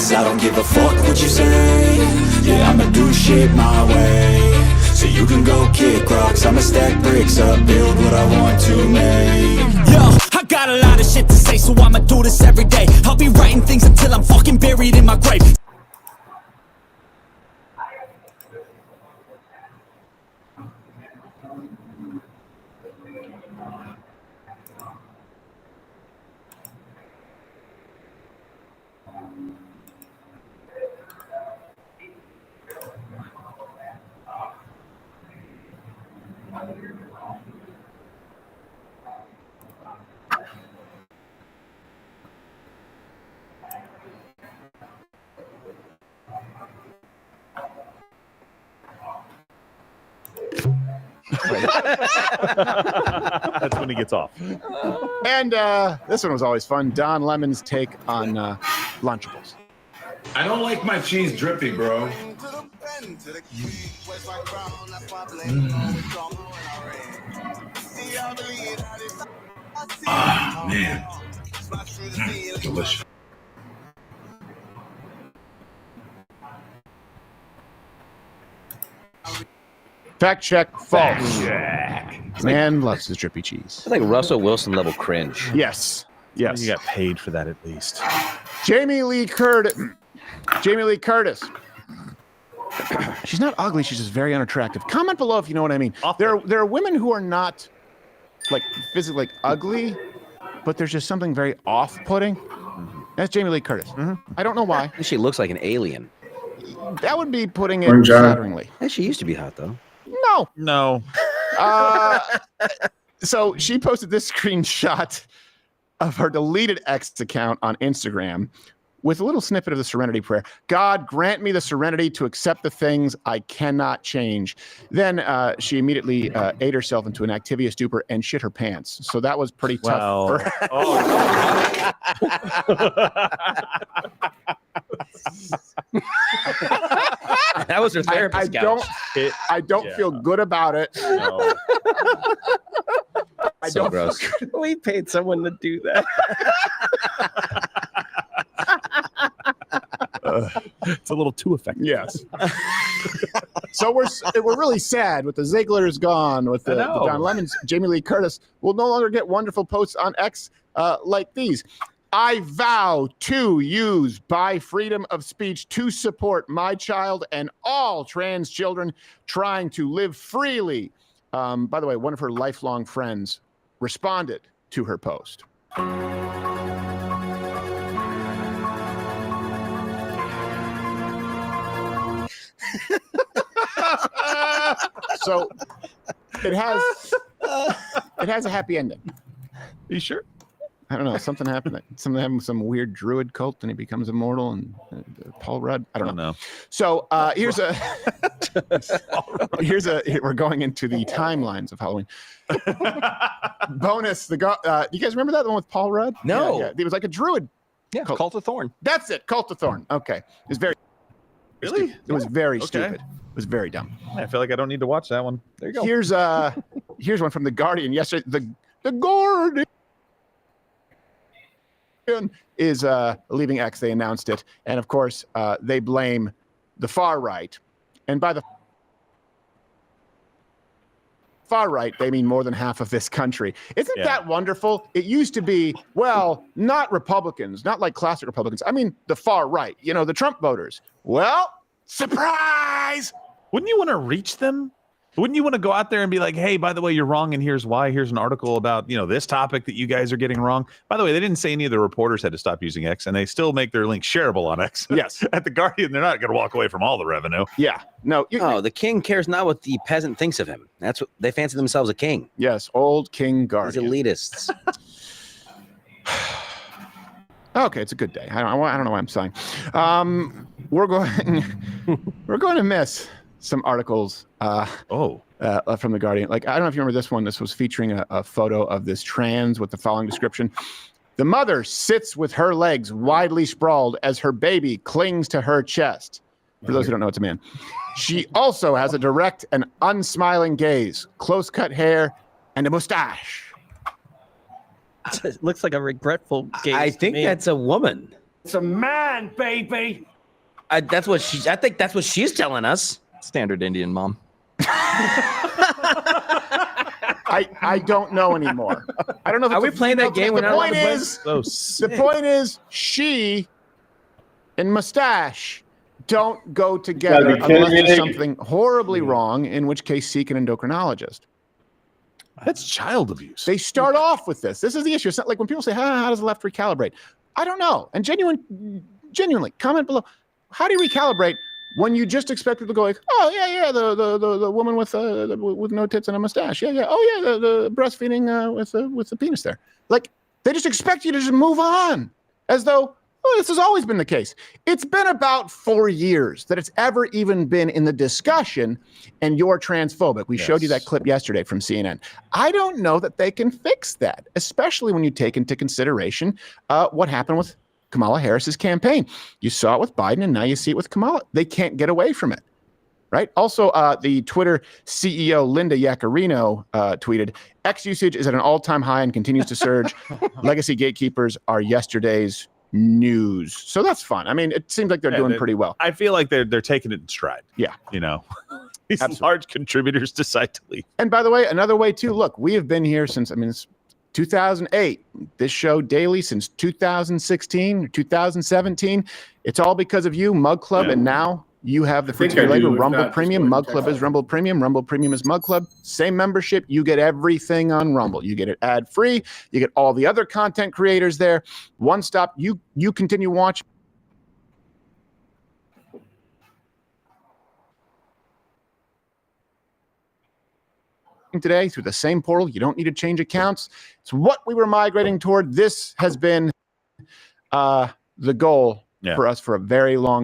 'cause I don't give a fuck what you say. Yeah, I'ma do shit my way. So you can go kick rocks, I'ma stack bricks up, build what I want to make. Yo, I got a lot of shit to say, so I'ma do this every day. I'll be writing things until I'm fucking buried in my grave. That's when he gets off. And this one was always fun. Don Lemon's take on Lunchables. I don't like my cheese drippy, bro. Ah, man. Delicious. Fact check, false. Jack. Man loves his drippy cheese. It's like Russell Wilson level cringe. Yes. Yes. You got paid for that at least. Jamie Lee Curtis. Jamie Lee Curtis. She's not ugly. She's just very unattractive. Comment below if you know what I mean. There are women who are not like physically like ugly, but there's just something very off-putting. That's Jamie Lee Curtis. I don't know why. She looks like an alien. That would be putting it flatteringly. Yeah, she used to be hot though. No. No. So she posted this screenshot of her deleted X account on Instagram with a little snippet of the Serenity Prayer. God, grant me the serenity to accept the things I cannot change. Then she immediately ate herself into an Activia stupor and shit her pants. So that was pretty tough. For her. That was her therapist. I don't feel good about it. No. I So don't gross. We paid someone to do that. It's a little too effective. Yes. So we're really sad with the Ziegler's gone, with the Don Lemons. Jamie Lee Curtis will no longer get wonderful posts on X like these. I vow to use by freedom of speech to support my child and all trans children trying to live freely. By the way, one of her lifelong friends responded to her post. So it has a happy ending. You sure? I don't know. Something happened. Something happened with some weird druid cult, and he becomes immortal. And Paul Rudd. I don't know. So here's a. We're going into the timelines of Halloween. Bonus. Do you guys remember that one with Paul Rudd? No. Yeah. It was like a druid. Yeah, Cult of Thorn. That's it. Cult of Thorn. Okay. It's very. Really? It was very Okay. stupid. It was very dumb. I feel like I don't need to watch that one. There you go. Here's one from the Guardian yesterday. The Guardian is leaving X. They announced it, and of course they blame the far right, and by the far right they mean more than half of this country. Isn't that wonderful? It used to be, well, not Republicans, not like classic Republicans. I mean the far right, the Trump voters. Well, surprise! Wouldn't you want to reach them? Wouldn't you want to go out there and be like, hey, by the way, you're wrong, and here's why. Here's an article about, this topic that you guys are getting wrong. By the way, they didn't say any of the reporters had to stop using X, and they still make their links shareable on X. Yes. At the Guardian, they're not going to walk away from all the revenue. Yeah. No. The king cares not what the peasant thinks of him. That's what they fancy themselves a king. Yes, old King These Guardian. elitists. Okay, it's a good day. I don't know why I'm sighing. We're going to miss some articles from the Guardian. Like, I don't know if you remember this one. This was featuring a photo of this trans with the following description. The mother sits with her legs widely sprawled as her baby clings to her chest. For those who don't know, it's a man. She also has a direct and unsmiling gaze, close-cut hair, and a mustache. It looks like a regretful gaze. I think that's a woman. It's a man, baby. I think that's what she's telling us. Standard Indian mom. I don't know anymore. I don't know. If Are we playing that game? The point is, she and mustache don't go together unless there's something horribly wrong, in which case seek an endocrinologist. That's child abuse. They start off with this. This is the issue. It's not like when people say, how does the left recalibrate? I don't know. And genuinely, comment below. How do you recalibrate when you just expect people to go like, oh, yeah, the woman with no tits and a mustache. Yeah. Oh, yeah, the breastfeeding with the penis there. Like, they just expect you to just move on as though, oh, this has always been the case. It's been about 4 years that it's ever even been in the discussion, and you're transphobic. We showed you that clip yesterday from CNN. I don't know that they can fix that, especially when you take into consideration what happened with Kamala Harris's campaign. You saw it with Biden, and now you see it with Kamala. They can't get away from it, right? Also, the Twitter CEO, Linda Yaccarino, tweeted, X usage is at an all-time high and continues to surge. Legacy gatekeepers are yesterday's news. So that's fun. I mean, it seems like they're doing pretty well. I feel like they're taking it in stride. Yeah. You know, these large contributors decide to leave. And by the way, another way too, look, we have been here since, it's 2008. This show daily since 2016, 2017. It's all because of you, Mug Club, and now you have the free label Rumble Premium. Mug Club is Rumble Premium. Rumble Premium is Mug Club. Same membership. You get everything on Rumble. You get it ad free. You get all the other content creators there. One stop. You continue watching today through the same portal. You don't need to change accounts. It's what we were migrating toward. This has been the goal for us for a very long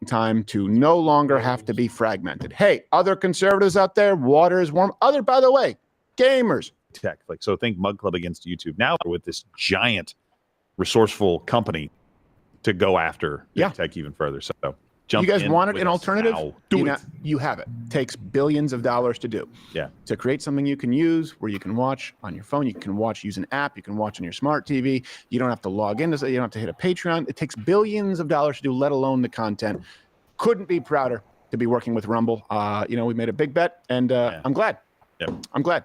time, to no longer have to be fragmented. Hey, other conservatives out there, water is warm. By the way, gamers. Tech, so think Mug Club against YouTube. Now with this giant resourceful company to go after big tech even further. So you guys wanted an alternative? You have it. Takes billions of dollars to do. Yeah. To create something you can use where you can watch on your phone, you can use an app, you can watch on your smart TV. You don't have to log in, you don't have to hit a Patreon. It takes billions of dollars to do, let alone the content. Couldn't be prouder to be working with Rumble. We made a big bet, and I'm glad. Yeah. I'm glad.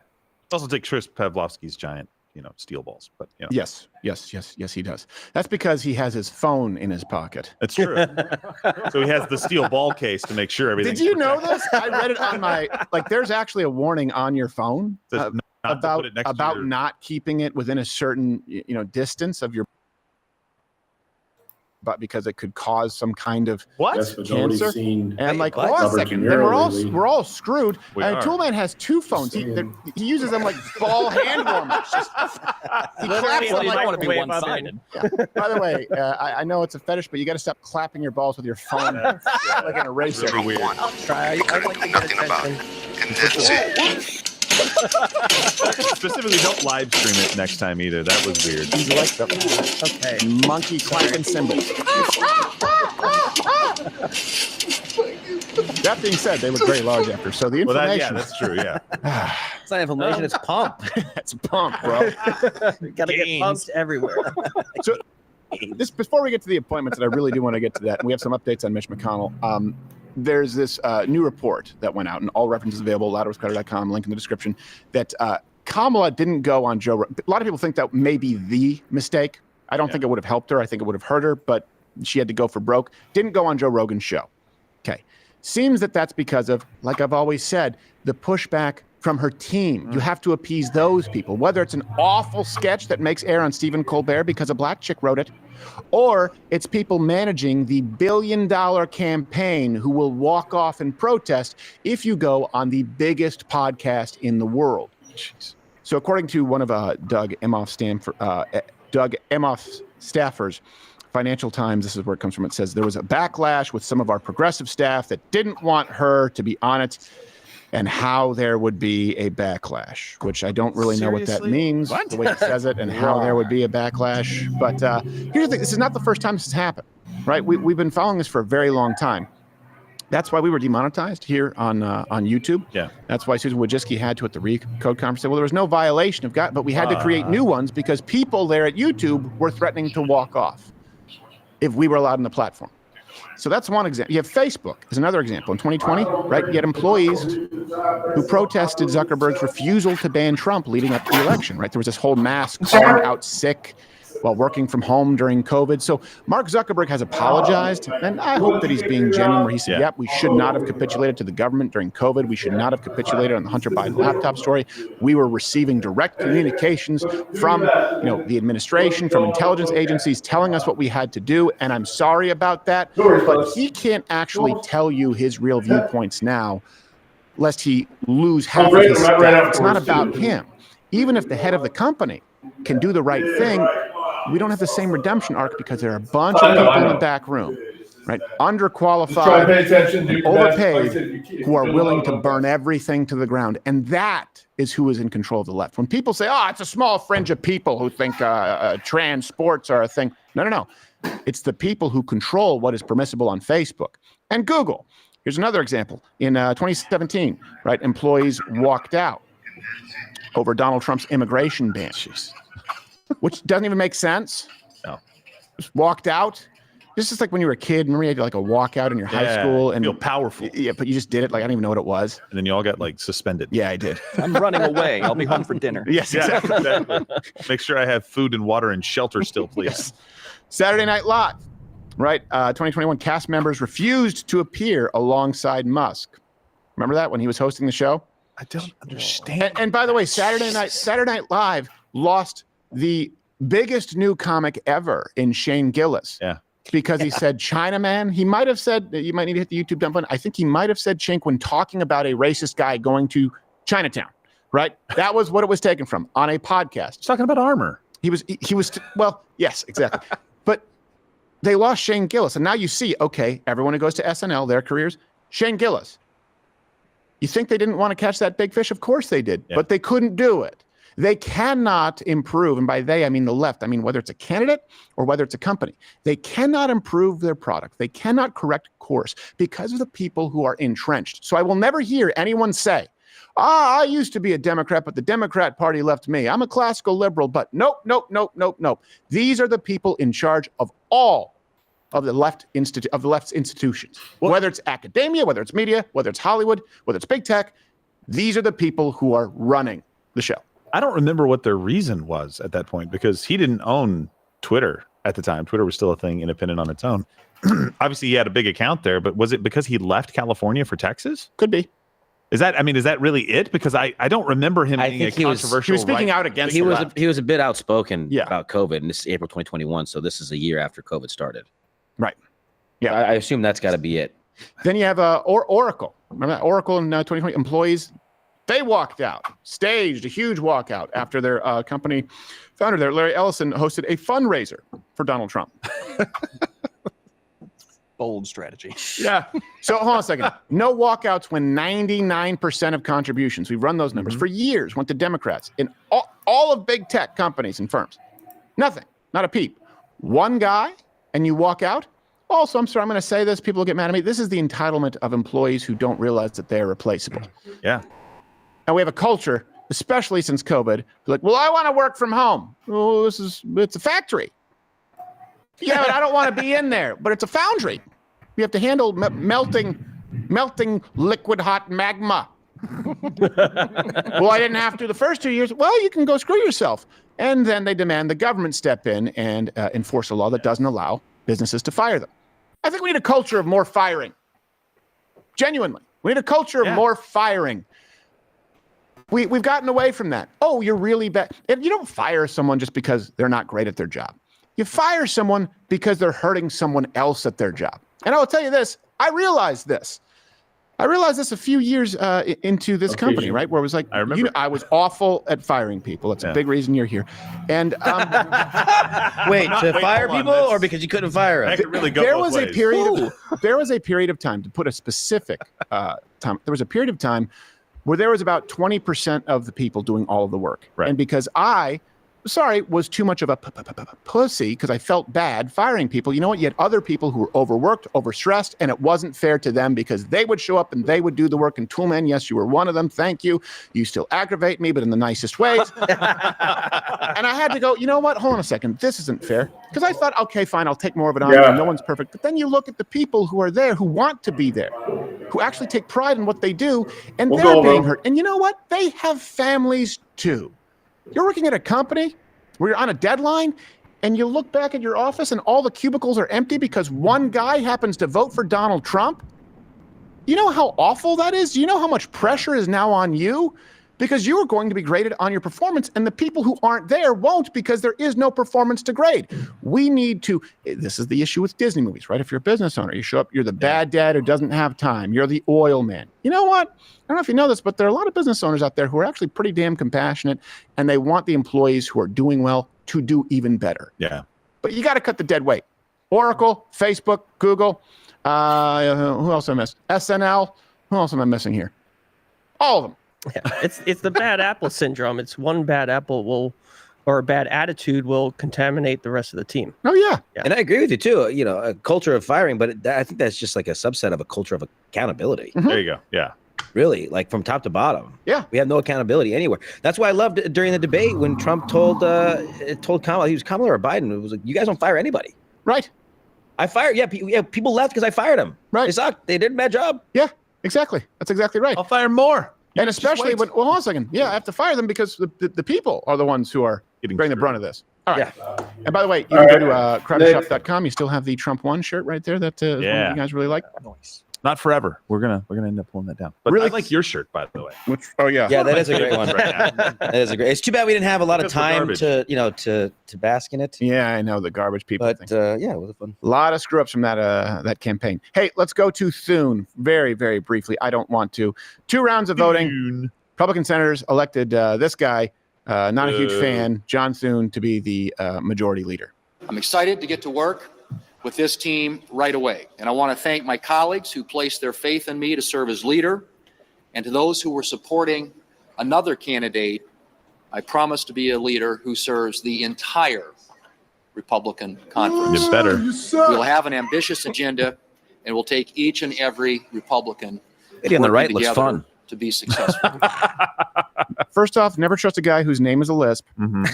Also take Chris Pavlovsky's giant, steel balls, but Yes, he does. That's because he has his phone in his pocket. That's true. So he has the steel ball case to make sure everything. Did you know this? I read it on my there's actually a warning on your phone about not keeping it within a certain distance of your, but because it could cause some kind of cancer. And I'm like, hold on a second. Then we're all screwed. Toolman has two phones. He uses them like ball hand warmers. He claps them like, want to be one-sided. Yeah. By the way, I know it's a fetish, but you got to stop clapping your balls with your phone like an eraser. Really weird. I'll try. I'd like to get attention. And that's it. Specifically, don't live stream it next time either. That was weird. He's like the monkey clapping cymbals. That being said, they look very large after. So the inflammation. That's true. Yeah. It's not inflammation. It's pump. It's a pump, bro. Gotta get pumped everywhere. So before we get to the appointments, that I really do want to get to that, and we have some updates on Mitch McConnell. There's this new report that went out, and all references available, louderwithcrowder.com, link in the description, that Kamala didn't go on Joe Rogan. A lot of people think that may be the mistake. I don't think it would have helped her. I think it would have hurt her, but she had to go for broke. Didn't go on Joe Rogan's show. Okay. Seems that that's because of, like I've always said, the pushback from her team. You have to appease those people, whether it's an awful sketch that makes air on Stephen Colbert because a black chick wrote it, or it's people managing the billion-dollar campaign who will walk off and protest if you go on the biggest podcast in the world. Jeez. So according to one of Doug Emhoff's staffers, Financial Times, this is where it comes from, it says there was a backlash with some of our progressive staff that didn't want her to be on it, and how there would be a backlash, which I don't really know what that means, the way he says it, and how there would be a backlash. But here's the thing. This is not the first time this has happened, right? We've been following this for a very long time. That's why we were demonetized here on YouTube. Yeah. That's why Susan Wojcicki had to at the Recode conference say, well, there was no violation of God, but we had to create new ones because people there at YouTube were threatening to walk off if we were allowed on the platform. So that's one example. You have Facebook as another example. In 2020, right, you had employees who protested Zuckerberg's refusal to ban Trump leading up to the election, right? There was this whole mass calling out sick while working from home during COVID. So Mark Zuckerberg has apologized, and I hope that he's being genuine where he said, yep, we should not have capitulated to the government during COVID. We should not have capitulated on the Hunter Biden laptop story. We were receiving direct communications from, the administration, from intelligence agencies telling us what we had to do, and I'm sorry about that. But he can't actually tell you his real viewpoints now, lest he lose half of his staff. It's not about him. Even if the head of the company can do the right thing, we don't have the same redemption arc because there are a bunch of people in the back room, right? Underqualified, and overpaid, who are willing to burn everything to the ground. And that is who is in control of the left. When people say, it's a small fringe of people who think trans sports are a thing. No. It's the people who control what is permissible on Facebook and Google. Here's another example. In 2017, right, employees walked out over Donald Trump's immigration ban. Which doesn't even make sense. No. Just walked out. This is like when you were a kid. Remember you had like a walkout in your high school and feel powerful. Yeah, but you just did it. Like I don't even know what it was. And then you all got like suspended. Yeah, I did. I'm running away. I'll be home for dinner. Yes, exactly. Make sure I have food and water and shelter still, please. Yes. Saturday Night Live, right? 2021 cast members refused to appear alongside Musk. Remember that when he was hosting the show? I don't understand. And by the way, Saturday Night Live lost the biggest new comic ever in Shane Gillis. Yeah. Because he said Chinaman. He might have said, you might need to hit the YouTube dump button. I think he might have said chink when talking about a racist guy going to Chinatown, right? That was what it was taken from on a podcast. He's talking about armor. He was, well, yes, exactly. But they lost Shane Gillis. And now you see, okay, everyone who goes to SNL, their careers, Shane Gillis. You think they didn't want to catch that big fish? Of course they did, but they couldn't do it. They cannot improve, and by they, I mean the left. I mean, whether it's a candidate or whether it's a company, they cannot improve their product. They cannot correct course because of the people who are entrenched. So I will never hear anyone say, I used to be a Democrat, but the Democrat Party left me. I'm a classical liberal, but nope. These are the people in charge of all of the left's institutions, whether it's academia, whether it's media, whether it's Hollywood, whether it's big tech. These are the people who are running the show. I don't remember what their reason was at that point because he didn't own Twitter at the time. Twitter was still a thing independent on its own. Obviously, he had a big account there, but was it because he left California for Texas? Could be. Is that really it? Because I don't remember him being a controversial. He was speaking out against. He was a bit outspoken Yeah. about COVID, and this is April 2021, so this is a year after COVID started. Right. Yeah. I assume that's got to be it. Then you have Oracle. Remember that Oracle in 2020 employees? They walked out, staged a huge walkout after their company founder there, Larry Ellison, hosted a fundraiser for Donald Trump. Bold strategy. Yeah. So hold on a second. No walkouts when 99% of contributions, we've run those numbers for years, went to Democrats in all of big tech companies and firms. Nothing. Not a peep. One guy, and you walk out. Also, I'm sorry, I'm going to say this. People will get mad at me. This is the entitlement of employees who don't realize that they're replaceable. Yeah. And we have a culture, especially since COVID, like, well, I want to work from home. Oh, it's a factory. Yeah, but I don't want to be in there. But it's a foundry. You have to handle melting liquid hot magma. Well, I didn't have to the first 2 years. Well, you can go screw yourself. And then they demand the government step in and enforce a law that doesn't allow businesses to fire them. I think we need a culture of more firing. Genuinely. We need a culture of more firing. We've gotten away from that. Oh, you're really bad. And you don't fire someone just because they're not great at their job. You fire someone because they're hurting someone else at their job. And I will tell you this, I realized this a few years into this company, right? Where it was like, I remember. I was awful at firing people. That's a big reason you're here. And Wait, to fire people or because you couldn't fire them? That could really go there both was ways. there was a period of time, to put a specific time, there was a period of time where there was about 20% of the people doing all of the work. Right. And because I sorry, was too much of a pussy because I felt bad firing people. You know what? You had other people who were overworked, overstressed, and it wasn't fair to them because they would show up and they would do the work. And Toolman, yes, you were one of them. Thank you. You still aggravate me, but in the nicest ways. And I had to go, you know what? Hold on a second. This isn't fair. Because I thought, okay, fine, I'll take more of it on. No one's perfect. But then you look at the people who are there, who want to be there, who actually take pride in what they do, and they're being hurt. And you know what? They have families too. You're working at a company where you're on a deadline and you look back at your office and all the cubicles are empty because one guy happens to vote for Donald Trump. You know how awful that is? You know how much pressure is now on you? Because you are going to be graded on your performance and the people who aren't there won't because there is no performance to grade. We need to, this is the issue with Disney movies, right? If you're a business owner, you show up, you're the bad dad who doesn't have time. You're the oil man. You know what? I don't know if you know this, but there are a lot of business owners out there who are actually pretty damn compassionate and they want the employees who are doing well to do even better. Yeah. But you got to cut the dead weight. Oracle, Facebook, Google, who else I missed? SNL. Who else am I missing here? All of them. Yeah, it's the bad apple syndrome. It's one bad apple or a bad attitude will contaminate the rest of the team. Oh, yeah. And I agree with you, too. You know, a culture of firing, but I think that's just like a subset of a culture of accountability. Mm-hmm. There you go. Yeah. Really, like from top to bottom. Yeah. We have no accountability anywhere. That's why I loved during the debate when Trump told Kamala, he was Kamala or Biden, it was like, you guys don't fire anybody. Right. I fired. Yeah, people left because I fired them. Right. They sucked. They did a bad job. Yeah, exactly. That's exactly right. I'll fire more. And especially when, well, hold on a second. Yeah, I have to fire them because the people are the ones who are bearing the brunt of this. All right. Yeah. And by the way, you can go to crowdershop.com. You still have the Trump 1 shirt right there that one you guys really like. Nice. Not forever. We're gonna end up pulling that down. But really, I like your shirt, by the way. Oh yeah. Yeah, that is a great one. That is a great. It's too bad we didn't have a lot of time to bask in it. Yeah, I know the garbage people. But yeah, it was fun. A lot of screw ups from that campaign. Hey, let's go to Thune very, very briefly. I don't want to. 2 rounds of voting. Republican senators elected this guy, not a huge fan, John Thune, to be the majority leader. I'm excited to get to work with this team right away. And I want to thank my colleagues who placed their faith in me to serve as leader. And to those who were supporting another candidate, I promise to be a leader who serves the entire Republican conference. Get better. We'll have an ambitious agenda and we'll take each and every Republican Lady on the right looks fun to be successful. First off, never trust a guy whose name is a lisp. Mm-hmm.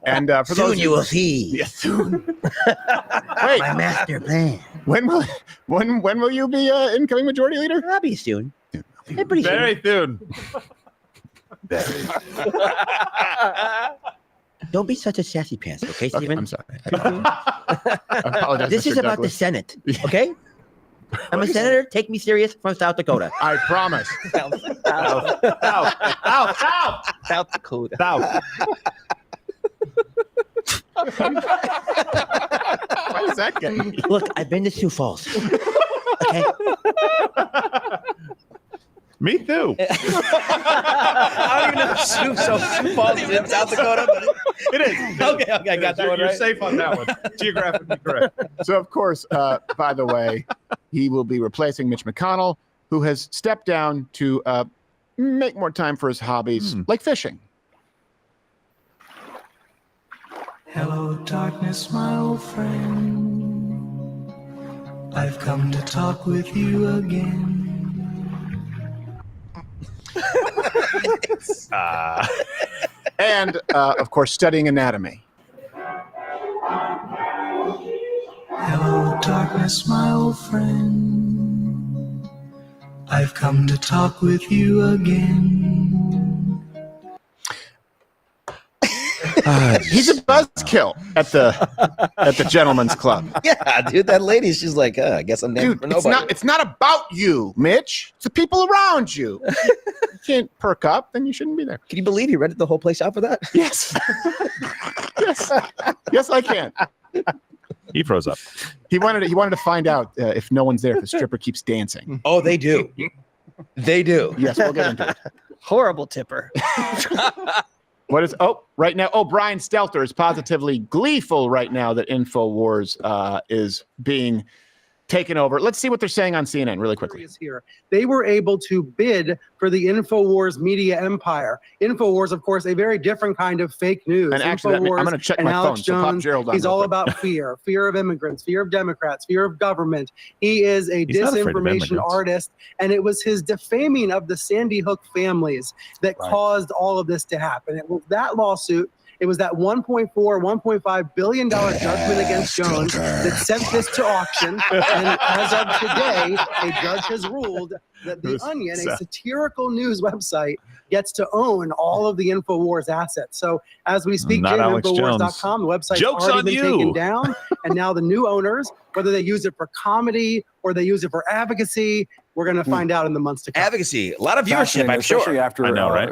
And for soon those you will see. Yeah, soon. Wait, my master plan. When will you be incoming majority leader? I'll be soon. Very soon. Don't be such a sassy pants, okay, Stephen? I'm sorry. I apologize. This Mr. is about Douglas. the Senate, okay? I'm a senator. Take me serious from South Dakota. I promise. South Dakota. South. Why is that getting me? Look, I've been to Sioux Falls. Okay. Me too. I don't even know Sioux Falls is in South Dakota. It is. Okay, I got that one You're right. safe on that one. Geographically correct. So, of course, by the way, he will be replacing Mitch McConnell, who has stepped down to make more time for his hobbies, like fishing. Hello, darkness, my old friend. I've come to talk with you again. And, of course, studying anatomy. Hello, darkness, my old friend. I've come to talk with you again. He's a buzzkill at the gentleman's club. Yeah, dude, that lady, she's like, I guess I'm named for nobody. It's not about you, Mitch. It's the people around you. You can't perk up, then you shouldn't be there. Can you believe he rented the whole place out for that? Yes. Yes, I can. He froze up. He wanted to find out if no one's there if the stripper keeps dancing. Oh, they do. They do. Yes, we'll get into it. Horrible tipper. What is right now? Brian Stelter is positively gleeful right now that InfoWars is being taken over. Let's see what they're saying on CNN really quickly. Here. They were able to bid for the InfoWars media empire. InfoWars, of course, a very different kind of fake news. And actually, I'm going to check my Alex phone. So pop Jones, Gerald on he's all about fear of immigrants, fear of Democrats, fear of government. He is a disinformation artist, and it was his defaming of the Sandy Hook families that caused all of this to happen. It was that lawsuit. It was that $1.5 billion judgment against Jones that sent this to auction. And as of today, a judge has ruled that The Onion, a satirical news website, gets to own all of the InfoWars assets. So as we speak, InfoWars.com, the website's already been taken down. And now the new owners, whether they use it for comedy or they use it for advocacy, we're going to find out in the months to come. Advocacy, a lot of viewership, I'm sure. Especially after I know, right?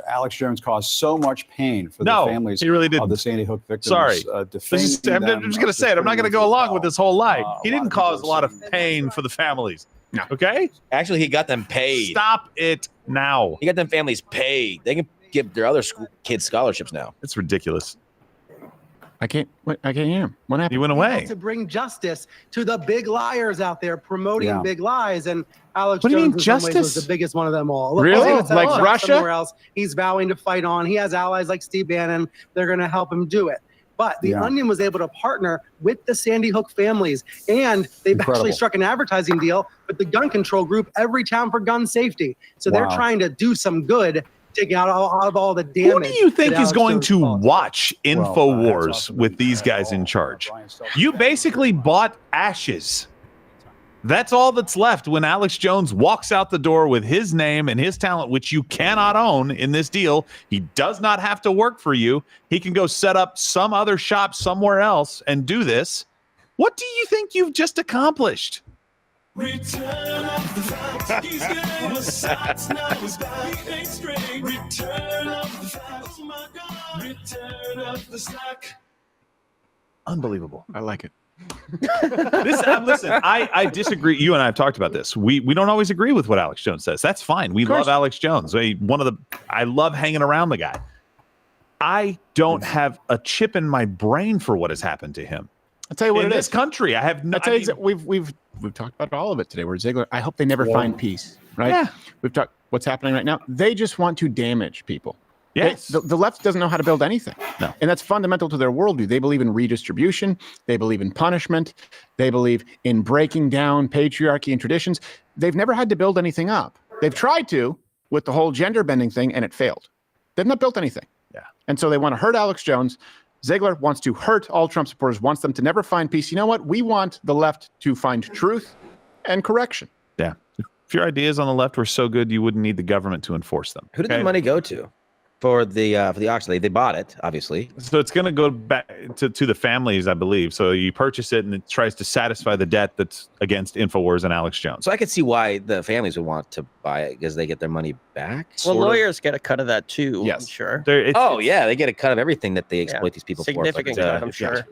Alex Jones caused so much pain for the families he really didn't. of the Sandy Hook victims. Sorry. I'm just going to say it. I'm not going to go along with this whole lie. He didn't cause a lot of pain for the families. No. Okay? Actually, he got them paid. Stop it now. He got them families paid. They can give their other kids scholarships now. It's ridiculous. I can't hear him. What happened? He went away. To bring justice to the big liars out there promoting big lies. And Alex What do you Jones mean, in some ways, was justice? the biggest one of them all. Look, Really? I'll say Like it's Russia? somewhere else. He's vowing to fight on. He has allies like Steve Bannon. They're going to help him do it. But The Onion was able to partner with the Sandy Hook families, and they've actually struck an advertising deal with the gun control group, Every Town for Gun Safety. So they're trying to do some good, taking out all the damage. Who do you think is going to watch InfoWars with these guys in charge? You basically bought ashes. That's all that's left when Alex Jones walks out the door with his name and his talent, which you cannot own in this deal. He does not have to work for you. He can go set up some other shop somewhere else and do this. What do you think you've just accomplished? Return of the facts. He's getting the shots now. He's back. He ain't straight. Return of the facts. Oh my God. Return of the slack. Unbelievable. I like it. Listen, I disagree. You and I have talked about this. We don't always agree with what Alex Jones says. That's fine. We love Alex Jones. I love hanging around the guy. I don't have a chip in my brain for what has happened to him. I'll tell you what in it this is. country. I have no. We've talked about all of it today. Where Ziegler, I hope they never find peace. Right? Yeah. We've talked what's happening right now. They just want to damage people. Yes. The left doesn't know how to build anything. No. And that's fundamental to their worldview. They believe in redistribution. They believe in punishment. They believe in breaking down patriarchy and traditions. They've never had to build anything up. They've tried to with the whole gender bending thing, and it failed. They've not built anything. Yeah. And so they want to hurt Alex Jones. Ziegler wants to hurt all Trump supporters, wants them to never find peace. You know what? We want the left to find truth and correction. Yeah. If your ideas on the left were so good, you wouldn't need the government to enforce them. Who did the money go to for the auction? They bought it, obviously. So it's going to go back to the families, I believe. So you purchase it, and it tries to satisfy the debt that's against InfoWars and Alex Jones. So I could see why the families would want to buy it because they get their money back. Well, lawyers get a cut of that too. Yes. I'm sure. Yeah, they get a cut of everything that they exploit these people Significant for. cut, I'm sure.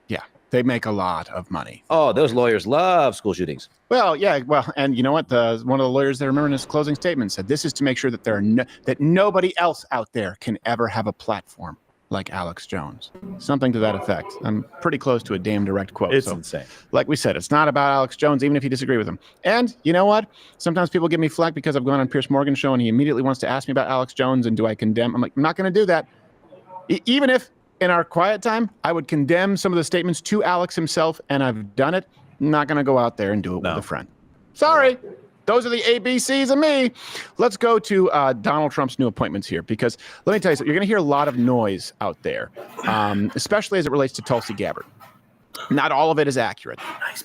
Yeah, they make a lot of money. Oh, those lawyers love school shootings. Well, yeah, and you know what? One of the lawyers there, remember in his closing statement, said this is to make sure that that nobody else out there can ever have a platform like Alex Jones. Something to that effect. I'm pretty close to a damn direct quote. It's insane. Like we said, it's not about Alex Jones, even if you disagree with him. And you know what? Sometimes people give me flack because I've gone on Piers Morgan's show and he immediately wants to ask me about Alex Jones and do I condemn? I'm like, I'm not going to do that. Even if in our quiet time, I would condemn some of the statements to Alex himself, and I've done it. I'm not going to go out there and do it with a friend. Sorry. Those are the ABCs of me. Let's go to Donald Trump's new appointments here, because let me tell you something. You're going to hear a lot of noise out there, especially as it relates to Tulsi Gabbard. Not all of it is accurate.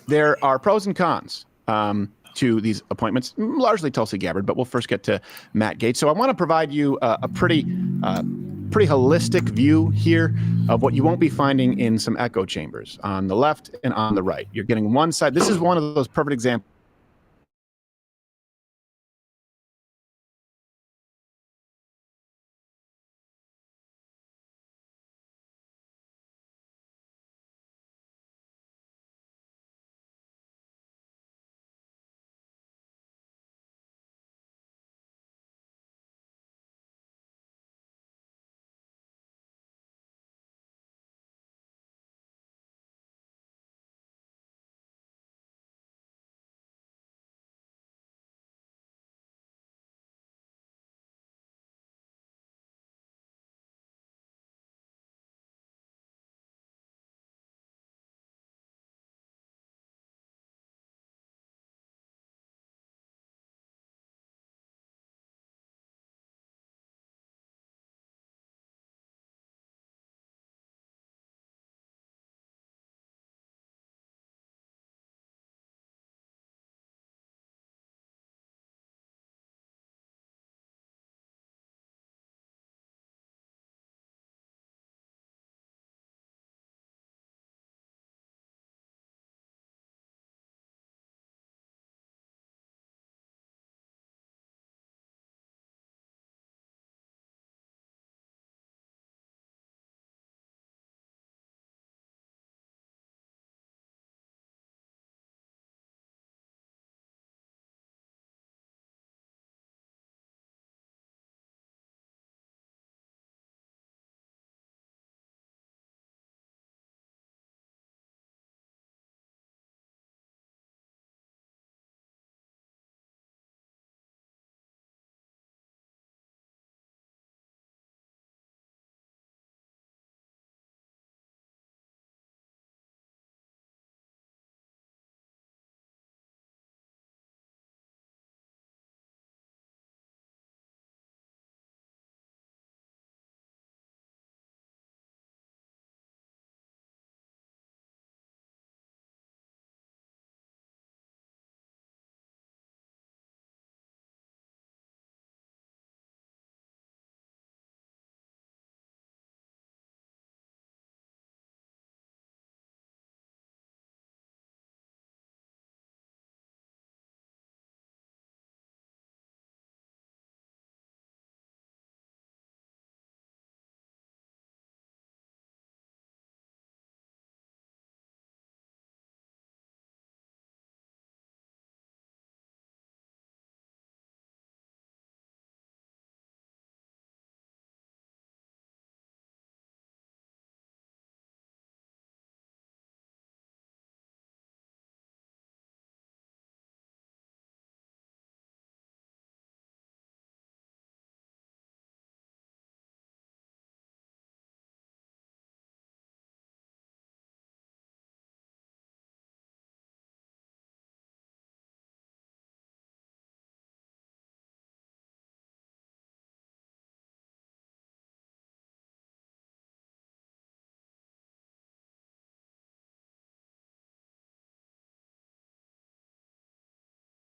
There are pros and cons to these appointments, largely Tulsi Gabbard, but we'll first get to Matt Gaetz. So I want to provide you a pretty holistic view here of what you won't be finding in some echo chambers on the left and on the right. You're getting one side. This is one of those perfect examples